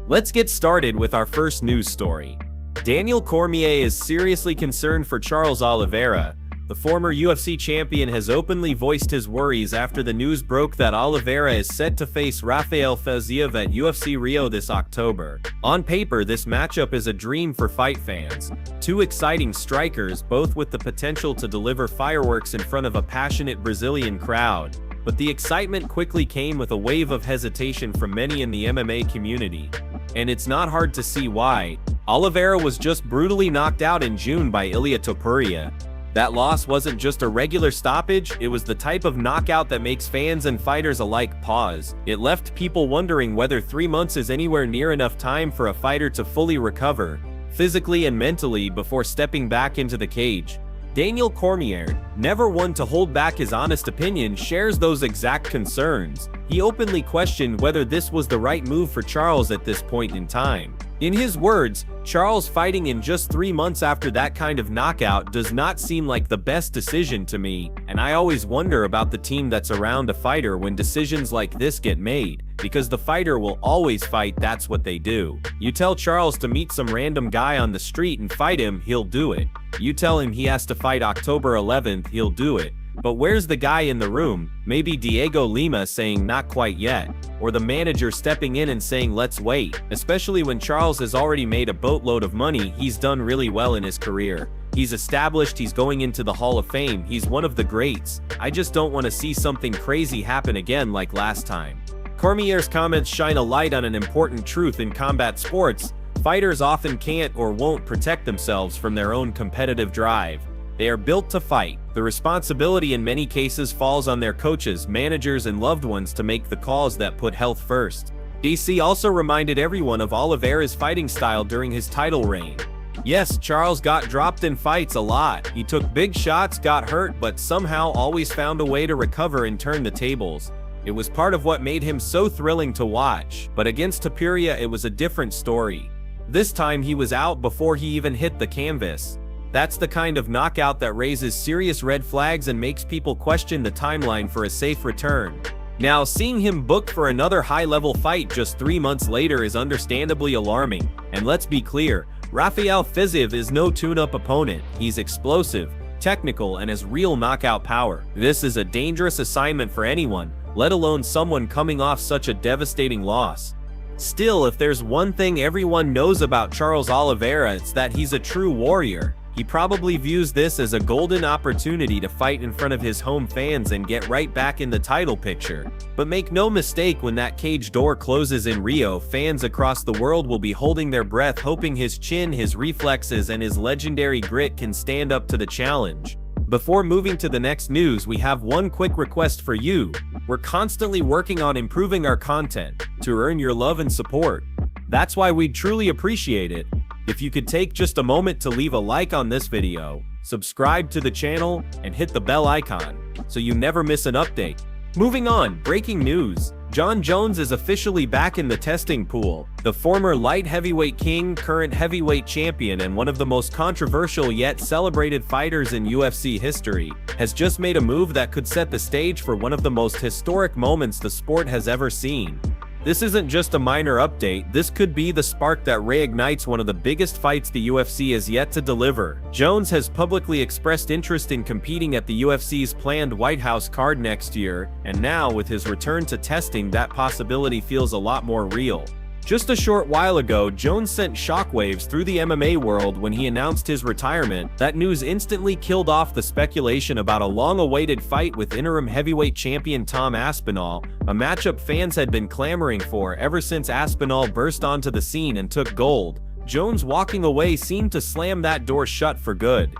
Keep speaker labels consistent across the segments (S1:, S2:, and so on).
S1: Let's get started with our first news story. Daniel Cormier is seriously concerned for Charles Oliveira. The former UFC champion has openly voiced his worries after the news broke that Oliveira is set to face Rafael Fiziev at UFC Rio this October. On paper, this matchup is a dream for fight fans. Two exciting strikers, both with the potential to deliver fireworks in front of a passionate Brazilian crowd. But the excitement quickly came with a wave of hesitation from many in the MMA community. And it's not hard to see why. Oliveira was just brutally knocked out in June by Ilia Topuria. That loss wasn't just a regular stoppage, it was the type of knockout that makes fans and fighters alike pause. It left people wondering whether 3 months is anywhere near enough time for a fighter to fully recover, physically and mentally, before stepping back into the cage. Daniel Cormier, never one to hold back his honest opinion, shares those exact concerns. He openly questioned whether this was the right move for Charles at this point in time. In his words, Charles fighting in just 3 months after that kind of knockout does not seem like the best decision to me, and I always wonder about the team that's around a fighter when decisions like this get made, because the fighter will always fight, that's what they do. You tell Charles to meet some random guy on the street and fight him, he'll do it. You tell him he has to fight October 11th, he'll do it. But where's the guy in the room? Maybe Diego Lima saying not quite yet, or the manager stepping in and saying let's wait, especially when Charles has already made a boatload of money. He's done really well in his career. He's established, he's going into the Hall of Fame, he's one of the greats. I just don't want to see something crazy happen again like last time. Cormier's comments shine a light on an important truth in combat sports. Fighters often can't or won't protect themselves from their own competitive drive. They are built to fight. The responsibility in many cases falls on their coaches, managers, and loved ones to make the calls that put health first. DC also reminded everyone of Oliveira's fighting style during his title reign. Yes, Charles got dropped in fights a lot. He took big shots, got hurt, but somehow always found a way to recover and turn the tables. It was part of what made him so thrilling to watch. But against Topuria, it was a different story. This time he was out before he even hit the canvas. That's the kind of knockout that raises serious red flags and makes people question the timeline for a safe return. Now, seeing him booked for another high-level fight just 3 months later is understandably alarming. And let's be clear, Rafael Fiziev is no tune-up opponent. He's explosive, technical, and has real knockout power. This is a dangerous assignment for anyone, let alone someone coming off such a devastating loss. Still, if there's one thing everyone knows about Charles Oliveira, it's that he's a true warrior. He probably views this as a golden opportunity to fight in front of his home fans and get right back in the title picture. But make no mistake, when that cage door closes in Rio, fans across the world will be holding their breath, hoping his chin, his reflexes, and his legendary grit can stand up to the challenge. Before moving to the next news, we have one quick request for you. We're constantly working on improving our content to earn your love and support. That's why we'd truly appreciate it if you could take just a moment to leave a like on this video, subscribe to the channel, and hit the bell icon so you never miss an update. Moving on, breaking news. Jon Jones is officially back in the testing pool. The former light heavyweight king, current heavyweight champion, and one of the most controversial yet celebrated fighters in UFC history, has just made a move that could set the stage for one of the most historic moments the sport has ever seen. This isn't just a minor update, this could be the spark that reignites one of the biggest fights the UFC has yet to deliver. Jones has publicly expressed interest in competing at the UFC's planned White House card next year, and now with his return to testing, that possibility feels a lot more real. Just a short while ago, Jones sent shockwaves through the MMA world when he announced his retirement. That news instantly killed off the speculation about a long-awaited fight with interim heavyweight champion Tom Aspinall, a matchup fans had been clamoring for ever since Aspinall burst onto the scene and took gold. Jones walking away seemed to slam that door shut for good.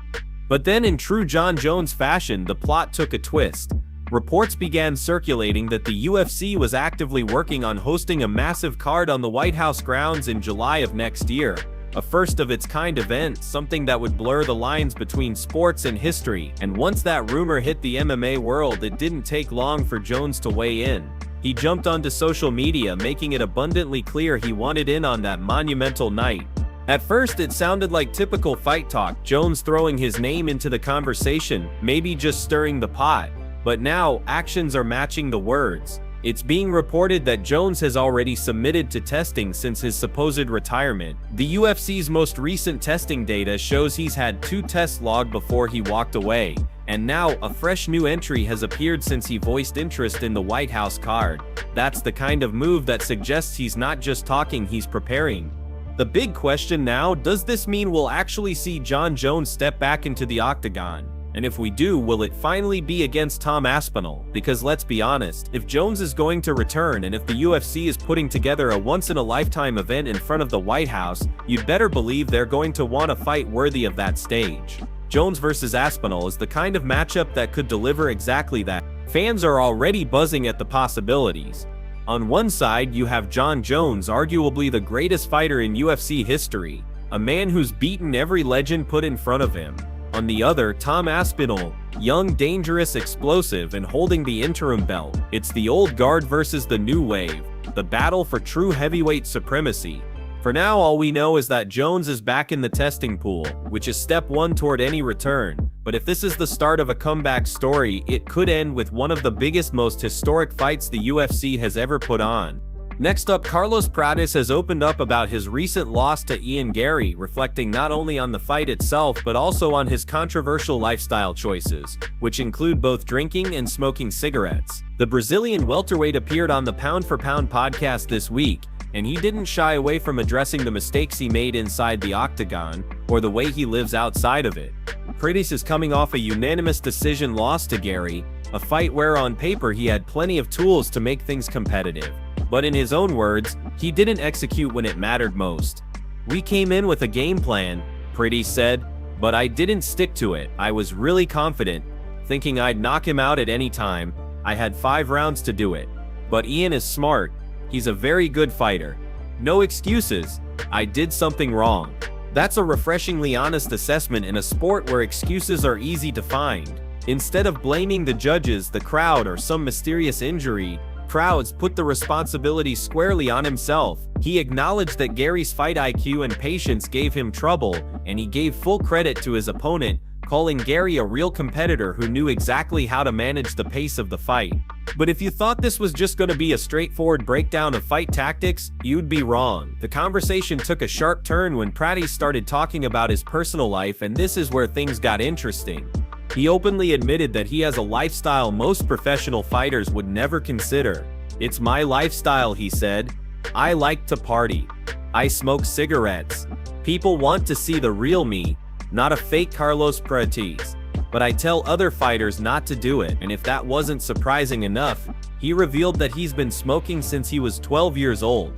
S1: But then, in true Jon Jones fashion, the plot took a twist. Reports began circulating that the UFC was actively working on hosting a massive card on the White House grounds in July of next year. A first-of-its-kind event, something that would blur the lines between sports and history. And once that rumor hit the MMA world, it didn't take long for Jones to weigh in. He jumped onto social media, making it abundantly clear he wanted in on that monumental night. At first, it sounded like typical fight talk, Jones throwing his name into the conversation, maybe just stirring the pot. But now, actions are matching the words. It's being reported that Jones has already submitted to testing since his supposed retirement. The UFC's most recent testing data shows he's had 2 tests logged before he walked away, and now a fresh new entry has appeared since he voiced interest in the White House card. That's the kind of move that suggests he's not just talking, he's preparing. The big question now, does this mean we'll actually see Jon Jones step back into the Octagon? And if we do, will it finally be against Tom Aspinall? Because let's be honest, if Jones is going to return and if the UFC is putting together a once-in-a-lifetime event in front of the White House, you'd better believe they're going to want a fight worthy of that stage. Jones versus Aspinall is the kind of matchup that could deliver exactly that. Fans are already buzzing at the possibilities. On one side, you have Jon Jones, arguably the greatest fighter in UFC history, a man who's beaten every legend put in front of him. On the other, Tom Aspinall, young, dangerous, explosive, and holding the interim belt. It's the old guard versus the new wave, the battle for true heavyweight supremacy. For now, all we know is that Jones is back in the testing pool, which is step 1 toward any return. But if this is the start of a comeback story, it could end with one of the biggest, most historic fights the UFC has ever put on. Next up, Carlos Prates has opened up about his recent loss to Ian Garry, reflecting not only on the fight itself but also on his controversial lifestyle choices, which include both drinking and smoking cigarettes. The Brazilian welterweight appeared on the Pound for Pound podcast this week, and he didn't shy away from addressing the mistakes he made inside the Octagon, or the way he lives outside of it. Prates is coming off a unanimous decision loss to Garry, a fight where on paper he had plenty of tools to make things competitive. But in his own words, he didn't execute when it mattered most. "We came in with a game plan," Prates said, "but I didn't stick to it. I was really confident, thinking I'd knock him out at any time. I had 5 rounds to do it. But Ian is smart. He's a very good fighter. No excuses. I did something wrong." That's a refreshingly honest assessment in a sport where excuses are easy to find. Instead of blaming the judges, the crowd, or some mysterious injury, Prates put the responsibility squarely on himself. He acknowledged that Garry's fight IQ and patience gave him trouble, and he gave full credit to his opponent, calling Garry a real competitor who knew exactly how to manage the pace of the fight. But if you thought this was just going to be a straightforward breakdown of fight tactics, you'd be wrong. The conversation took a sharp turn when Prates started talking about his personal life, and this is where things got interesting. He openly admitted that he has a lifestyle most professional fighters would never consider. "It's my lifestyle," he said. "I like to party. I smoke cigarettes. People want to see the real me, not a fake Carlos Prates. But I tell other fighters not to do it." And if that wasn't surprising enough, he revealed that he's been smoking since he was 12 years old.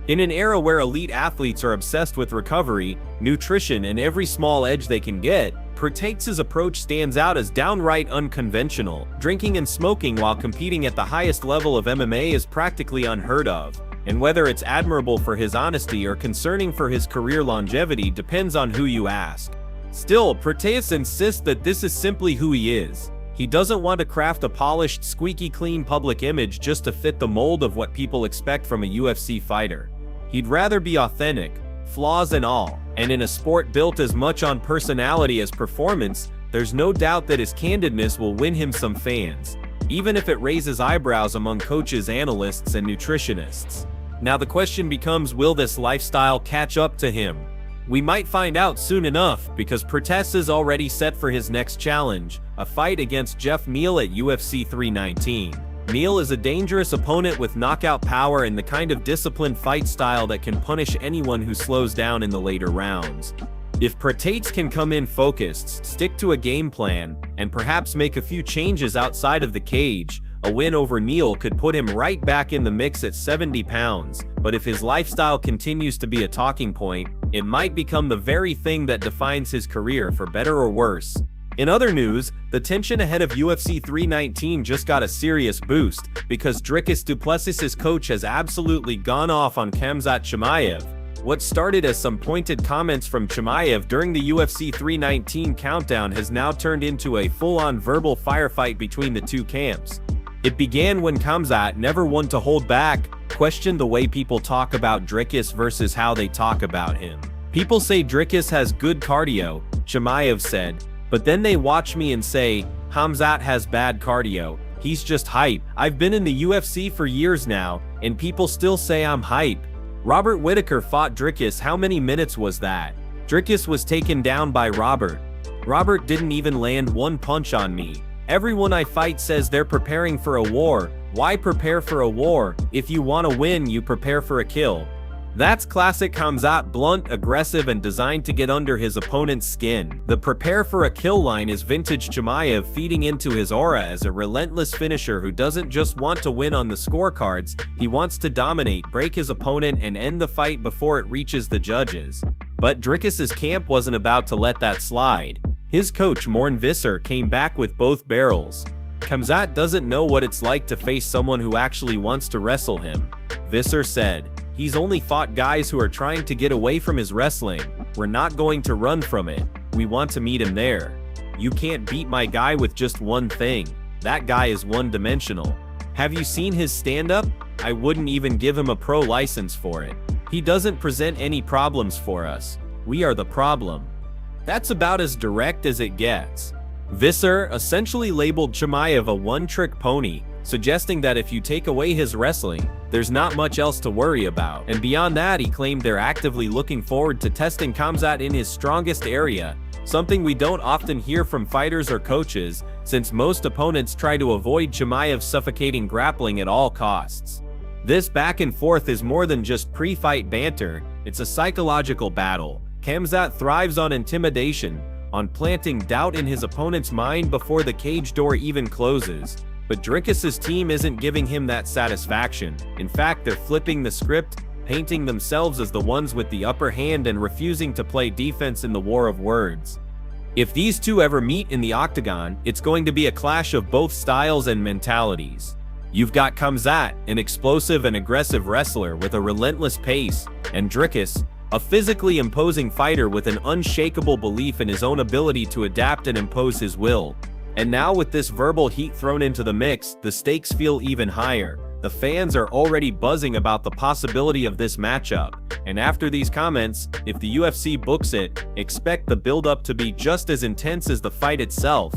S1: In an era where elite athletes are obsessed with recovery, nutrition, and every small edge they can get, Prates' approach stands out as downright unconventional. Drinking and smoking while competing at the highest level of MMA is practically unheard of, and whether it's admirable for his honesty or concerning for his career longevity depends on who you ask. Still, Prates insists that this is simply who he is. He doesn't want to craft a polished, squeaky clean public image just to fit the mold of what people expect from a UFC fighter. He'd rather be authentic, flaws and all. And in a sport built as much on personality as performance, there's no doubt that his candidness will win him some fans, even if it raises eyebrows among coaches, analysts, and nutritionists. Now the question becomes, will this lifestyle catch up to him? We might find out soon enough, because Prates is already set for his next challenge, a fight against Geoff Neal at UFC 319. Neal is a dangerous opponent with knockout power and the kind of disciplined fight style that can punish anyone who slows down in the later rounds. If Prates can come in focused, stick to a game plan, and perhaps make a few changes outside of the cage, a win over Neal could put him right back in the mix at 70 pounds. But if his lifestyle continues to be a talking point, it might become the very thing that defines his career, for better or worse. In other news, the tension ahead of UFC 319 just got a serious boost, because Dricus du Plessis' coach has absolutely gone off on Khamzat Chimaev. What started as some pointed comments from Chimaev during the UFC 319 countdown has now turned into a full-on verbal firefight between the two camps. It began when Khamzat, never one to hold back, questioned the way people talk about Dricus versus how they talk about him. "People say Dricus has good cardio," Chimaev said, "but then they watch me and say, Khamzat has bad cardio. He's just hype. I've been in the UFC for years now, and people still say I'm hype. Robert Whittaker fought Dricus. How many minutes was that? Dricus was taken down by Robert. Robert didn't even land one punch on me. Everyone I fight says they're preparing for a war. Why prepare for a war? If you want to win, you prepare for a kill. That's classic Khamzat, blunt, aggressive, and designed to get under his opponent's skin. The prepare for a kill line is vintage Chimaev, feeding into his aura as a relentless finisher who doesn't just want to win on the scorecards, he wants to dominate, break his opponent, and end the fight before it reaches the judges. But Dricus's camp wasn't about to let that slide. His coach Morn Visser came back with both barrels. Khamzat doesn't know what it's like to face someone who actually wants to wrestle him. Visser said, "He's only fought guys who are trying to get away from his wrestling. We're not going to run from it. We want to meet him there. You can't beat my guy with just one thing. That guy is one-dimensional. Have you seen his stand-up? I wouldn't even give him a pro license for it. He doesn't present any problems for us. We are the problem." That's about as direct as it gets. Visser essentially labeled Chimaev a one-trick pony, suggesting that if you take away his wrestling, there's not much else to worry about. And beyond that, he claimed they're actively looking forward to testing Khamzat in his strongest area, something we don't often hear from fighters or coaches, since most opponents try to avoid Chimaev's suffocating grappling at all costs. This back and forth is more than just pre-fight banter, it's a psychological battle. Khamzat thrives on intimidation, on planting doubt in his opponent's mind before the cage door even closes. But Dricus's team isn't giving him that satisfaction. In fact, they're flipping the script, painting themselves as the ones with the upper hand and refusing to play defense in the war of words. If these two ever meet in the octagon, it's going to be a clash of both styles and mentalities. You've got Khamzat, an explosive and aggressive wrestler with a relentless pace, and Dricus, a physically imposing fighter with an unshakable belief in his own ability to adapt and impose his will. And now with this verbal heat thrown into the mix, the stakes feel even higher. The fans are already buzzing about the possibility of this matchup. And after these comments, if the UFC books it, expect the build-up to be just as intense as the fight itself.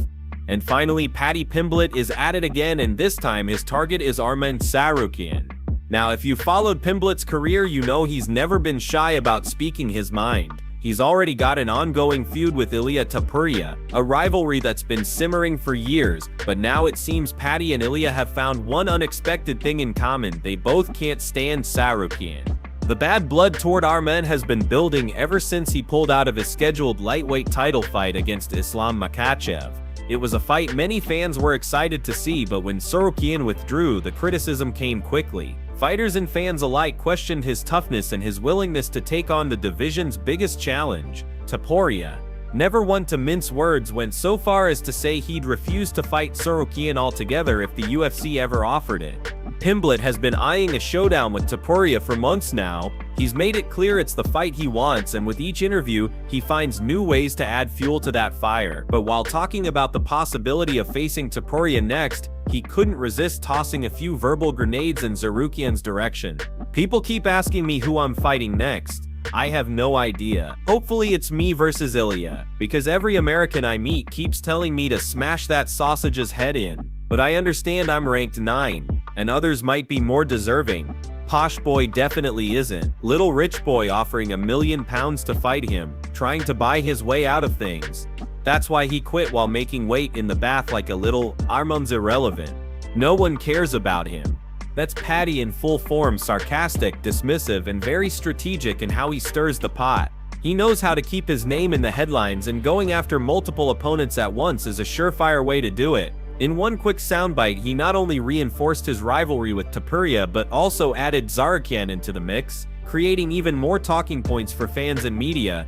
S1: And finally, Paddy Pimblett is at it again, and this time his target is Arman Tsarukyan. Now, if you followed Pimblett's career, you know he's never been shy about speaking his mind. He's already got an ongoing feud with Ilia Topuria, a rivalry that's been simmering for years, but now it seems Paddy and Ilia have found one unexpected thing in common: they both can't stand Tsarukyan. The bad blood toward Arman has been building ever since he pulled out of his scheduled lightweight title fight against Islam Makhachev. It was a fight many fans were excited to see, but when Tsarukyan withdrew, the criticism came quickly. Fighters and fans alike questioned his toughness and his willingness to take on the division's biggest challenge. Topuria, never one to mince words, went so far as to say he'd refuse to fight Tsarukyan altogether if the UFC ever offered it. Pimblett has been eyeing a showdown with Topuria for months now. He's made it clear it's the fight he wants, and with each interview, he finds new ways to add fuel to that fire. But while talking about the possibility of facing Topuria next, he couldn't resist tossing a few verbal grenades in Tsarukyan's direction. "People keep asking me who I'm fighting next. I have no idea. Hopefully it's me versus Ilia, because every American I meet keeps telling me to smash that sausage's head in. But I understand I'm ranked 9, and others might be more deserving. Posh boy definitely isn't. Little rich boy offering £1 million to fight him, trying to buy his way out of things. That's why he quit while making weight in the bath like a little. Arman's irrelevant. No one cares about him." That's Paddy in full form, sarcastic, dismissive, and very strategic in how he stirs the pot. He knows how to keep his name in the headlines, and going after multiple opponents at once is a surefire way to do it. In one quick soundbite, he not only reinforced his rivalry with Topuria but also added Tsarukyan into the mix, creating even more talking points for fans and media.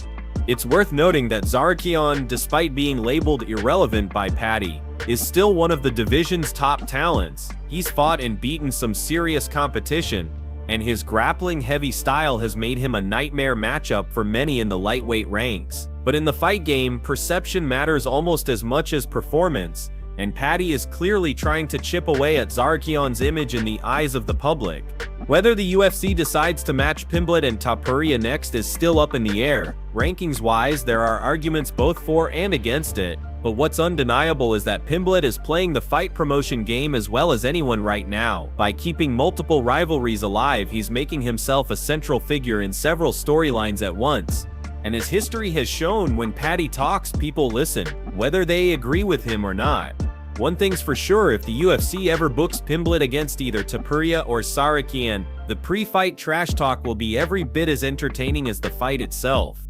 S1: It's worth noting that Tsarukyan, despite being labeled irrelevant by Paddy, is still one of the division's top talents. He's fought and beaten some serious competition, and his grappling-heavy style has made him a nightmare matchup for many in the lightweight ranks. But in the fight game, perception matters almost as much as performance, and Paddy is clearly trying to chip away at Tsarukyan's image in the eyes of the public. Whether the UFC decides to match Pimblett and Topuria next is still up in the air. Rankings-wise, there are arguments both for and against it. But what's undeniable is that Pimblett is playing the fight promotion game as well as anyone right now. By keeping multiple rivalries alive, he's making himself a central figure in several storylines at once. And as history has shown, when Paddy talks, people listen, whether they agree with him or not. One thing's for sure, if the UFC ever books Pimblett against either Topuria or Tsarukyan, the pre-fight trash talk will be every bit as entertaining as the fight itself.